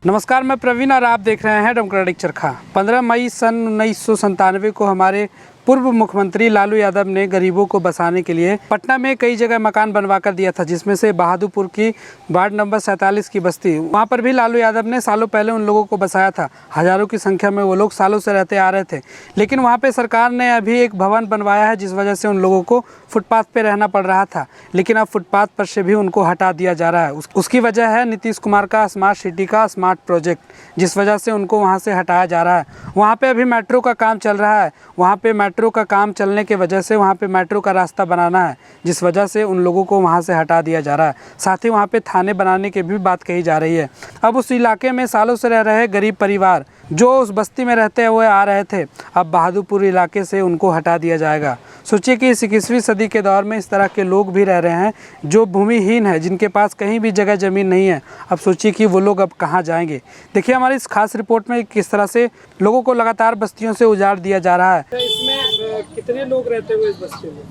नमस्कार, मैं प्रवीण और आप देख रहे हैं डेमोक्रेटिक चरखा। 15 मई सन 1997 को हमारे पूर्व मुख्यमंत्री लालू यादव ने गरीबों को बसाने के लिए पटना में कई जगह मकान बनवा कर दिया था, जिसमें से बहादुरपुर की वार्ड नंबर 47 की बस्ती, वहां पर भी लालू यादव ने सालों पहले उन लोगों को बसाया था। हजारों की संख्या में वो लोग सालों से रहते आ रहे थे, लेकिन वहां पे सरकार ने अभी एक भवन बनवाया है, जिस वजह से उन लोगों को फुटपाथ पे रहना पड़ रहा था, लेकिन अब फुटपाथ पर से भी उनको हटा दिया जा रहा है। उसकी वजह है नीतीश कुमार का स्मार्ट सिटी का स्मार्ट प्रोजेक्ट, जिस वजह से उनको वहाँ से हटाया जा रहा है। वहाँ पे अभी मेट्रो का काम चल रहा है, वहाँ पे मेट्रो का काम चलने के वजह से वहाँ पे मेट्रो का रास्ता बनाना है, जिस वजह से उन लोगों को वहाँ से हटा दिया जा रहा है। साथ ही वहाँ पे थाने बनाने की भी बात कही जा रही है। अब उस इलाके में सालों से रह रहे गरीब परिवार जो उस बस्ती में रहते हुए आ रहे थे, अब बहादुरपुर इलाके से उनको हटा दिया जाएगा। सोचिए कि इस 21वीं सदी के दौर में इस तरह के लोग भी रह रहे हैं जो भूमिहीन है, जिनके पास कहीं भी जगह ज़मीन नहीं है। अब सोचिए कि वो लोग अब कहाँ जाएंगे। देखिए हमारी इस खास रिपोर्ट में किस तरह से लोगों को लगातार बस्तियों से उजाड़ दिया जा रहा है। इसमें कितने लोग रहते हुए इस बस्ती में?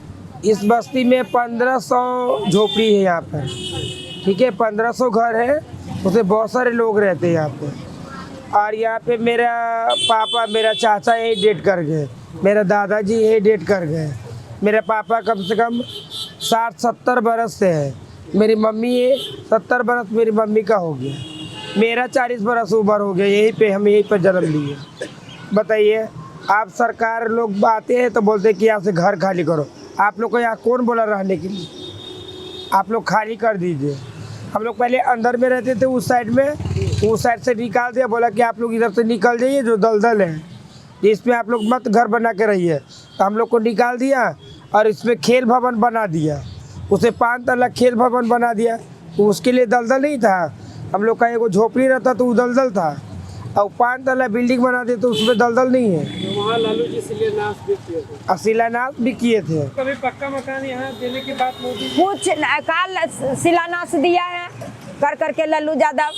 इस बस्ती में 1500 झोपड़ी है यहाँ पर, ठीक है। 1500 घर है, उसमें बहुत सारे लोग रहते हैं यहाँ पे। और यहाँ पे मेरा पापा, मेरा चाचा यही डेट कर गए, मेरा दादाजी यही डेट कर गए। मेरे पापा कम से कम 60-70 बरस से है, मेरी मम्मी 70 बरस मेरी मम्मी का हो गया, मेरा 40 बरस उम्र हो गया। यहीं पे हम यहीं पर जन्म लिए। बताइए, आप सरकार लोग आते हैं तो बोलते हैं कि यहाँ से घर खाली करो। आप लोग को यहाँ कौन बोला रहने के लिए? आप लोग खाली कर दीजिए। हम लोग पहले अंदर में रहते थे, उस साइड में, उस साइड से निकाल दिया, बोला कि आप लोग इधर से निकल जाइए, जो दलदल है इसमें आप लोग मत घर बना के रहिए। तो हम लोग को निकाल दिया और इसमें खेल भवन बना दिया। उसे 5 तला खेल भवन बना दिया। तो उसके लिए दलदल नहीं था, हम लोग का एगो झोपड़ी रहता तो वो दलदल था, और 5 तला बिल्डिंग बना दे तो उसमें दलदल नहीं है। वहाँ लालू जी शिलान्यास भी किए थे। शिलान्यास भी किए थे। कभी पक्का मकान यहाँ देने की बात नहीं? कुछ काल शिलान्यास दिया है कर करके लालू यादव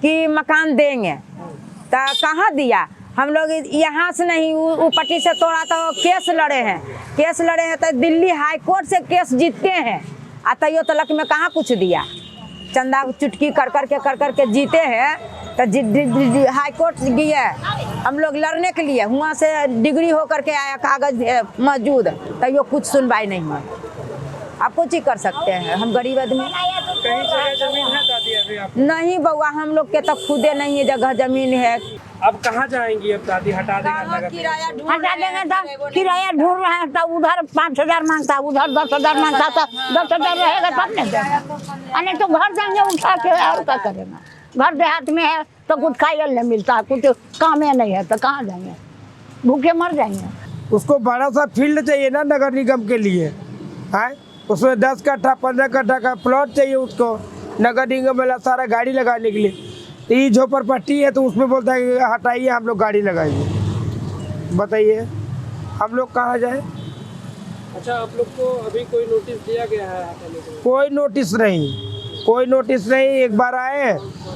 कि मकान देंगे, तो कहाँ दिया? हम लोग यहाँ से नहीं, ऊपट्टी से तोड़ा तो केस लड़े हैं तो दिल्ली हाई कोर्ट से केस जीतते हैं। तैयो तलक में कहाँ कुछ दिया? चंदा चुटकी कर करके जीते हैं। तो हाई कोर्ट गए हम लोग लड़ने के लिए, वहाँ से डिग्री हो करके आया, कागज मौजूद, तैयो कुछ सुनवाई नहीं है। आप कुछ ही कर सकते हैं, हम गरीब आदमी। कहीं जगह जमीन है दादी अभी आप? नहीं बउआ, हम लोग के तो खुदे नहीं है जगह जमीन है। अब कहाँ जाएंगी? अब दादी हटा देगा, किराया हटा देंगे तो किराया ढूंढ रहे हैं, तो उधर 5000 मांगता, उधर 10,000 मांगता, तो 10,000 रहेगा तब नहीं देगा। नहीं तो घर जाएंगे उठा के, और क्या करेगा? घर देहात में है तो कुछ खाया नहीं मिलता, कुछ काम ही नहीं है, तो कहाँ जाएंगे? भूखे मर जाएंगे। उसको बड़ा सा फील्ड चाहिए ना नगर निगम के लिए, है। उसमें 10 कट्ठा 15 कट्ठा का प्लॉट चाहिए उसको नगर निगम वाला सारा गाड़ी लगाने के लिए। तो ये झोपड़पट्टी है तो उसमें बोलता है कि हटाइए, हम लोग गाड़ी लगाएंगे। बताइए हम लोग कहाँ जाए? अच्छा, आप लोग को अभी कोई नोटिस दिया गया है हटाने के लिए? कोई नोटिस नहीं। एक बार आए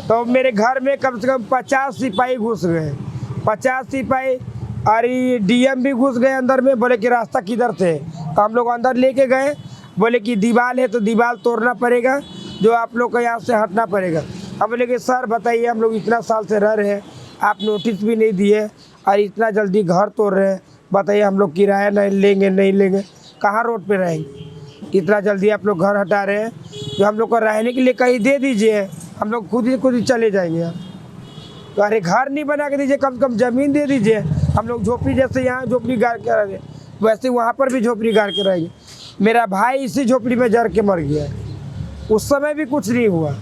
तो मेरे घर में कम से कम 50 सिपाही घुस गए, 50 सिपाही। और DM भी घुस गए अंदर में, बोले कि रास्ता किधर से। तो हम लोग अंदर लेके गए, बोले कि दीवार है तो दीवार तोड़ना पड़ेगा, जो आप लोग को यहाँ से हटना पड़ेगा। हम बोले कि सर बताइए, हम लोग इतना साल से रह रहे हैं, आप नोटिस भी नहीं दिए और इतना जल्दी घर तोड़ रहे हैं। बताइए हम लोग किराया नहीं लेंगे, कहाँ रोड पे रहेंगे? इतना जल्दी आप लोग घर हटा रहे हैं, जो हम लोग को रहने के लिए कहीं दे दीजिए, हम लोग खुद ही चले जाएंगे। तो अरे घर नहीं बना के दीजिए, कम से कम ज़मीन दे दीजिए। हम लोग झोपड़ी, जैसे यहाँ झोपड़ी गाड़ के रहेंगे, वैसे वहाँ पर भी झोपड़ी गाड़ के रहेंगे। मेरा भाई इसी झोपड़ी में जर के मर गया, उस समय भी कुछ नहीं हुआ।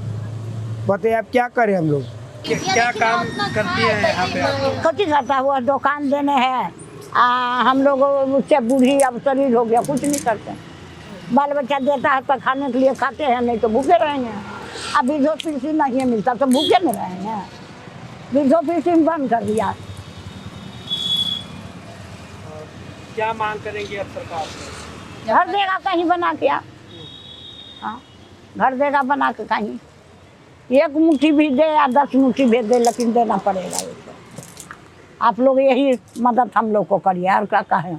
बताइए आप क्या करें हम लोग? क्या काम करती है यहाँ पे आप? कुछ करता हुआ दुकान देने हैं। हम लोग उससे बूढ़ी अब शरीर हो गया, कुछ नहीं करते। बाल बच्चा देता है तो खाने के लिए खाते हैं, नहीं तो भूखे रहेंगे। अब वृद्धो पेंशन नहीं मिलता तो भूखे नहीं रहेंगे। वृद्धो पेंशन बंद कर दिया। क्या मांग करेंगे अब सरकार से? घर देगा कहीं बना के, हाँ घर देगा बना के कहीं। 1 मुट्ठी भी दे या 10 मुट्ठी भी दे, लेकिन देना पड़ेगा इसको। आप लोग यही मदद हम लोग को करिए, और क्या कहें।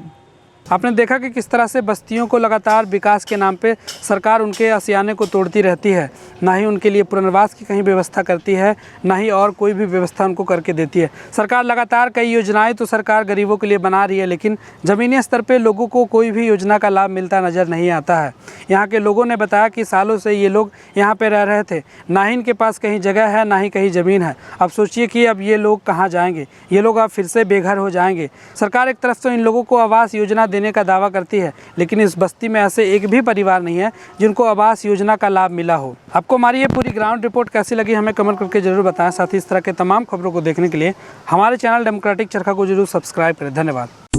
आपने देखा कि किस तरह से बस्तियों को लगातार विकास के नाम पे सरकार उनके आशियाने को तोड़ती रहती है, ना ही उनके लिए पुनर्वास की कहीं व्यवस्था करती है, ना ही और कोई भी व्यवस्था उनको करके देती है। सरकार लगातार कई योजनाएं तो सरकार गरीबों के लिए बना रही है, लेकिन ज़मीनी स्तर पे लोगों को कोई भी योजना का लाभ मिलता नज़र नहीं आता है। यहाँ के लोगों ने बताया कि सालों से ये लोग यहाँ पे रह रहे थे, ना ही इनके पास कहीं जगह है, ना ही कहीं ज़मीन है। अब सोचिए कि अब ये लोग कहाँ जाएंगे, ये लोग अब फिर से बेघर हो जाएंगे। सरकार एक तरफ तो इन लोगों को आवास योजना देने का दावा करती है, लेकिन इस बस्ती में ऐसे एक भी परिवार नहीं है जिनको आवास योजना का लाभ मिला हो। आपको हमारी ये पूरी ग्राउंड रिपोर्ट कैसी लगी हमें कमेंट करके जरूर बताएं। साथ ही इस तरह के तमाम खबरों को देखने के लिए हमारे चैनल डेमोक्रेटिक चरखा को जरूर सब्सक्राइब करें। धन्यवाद।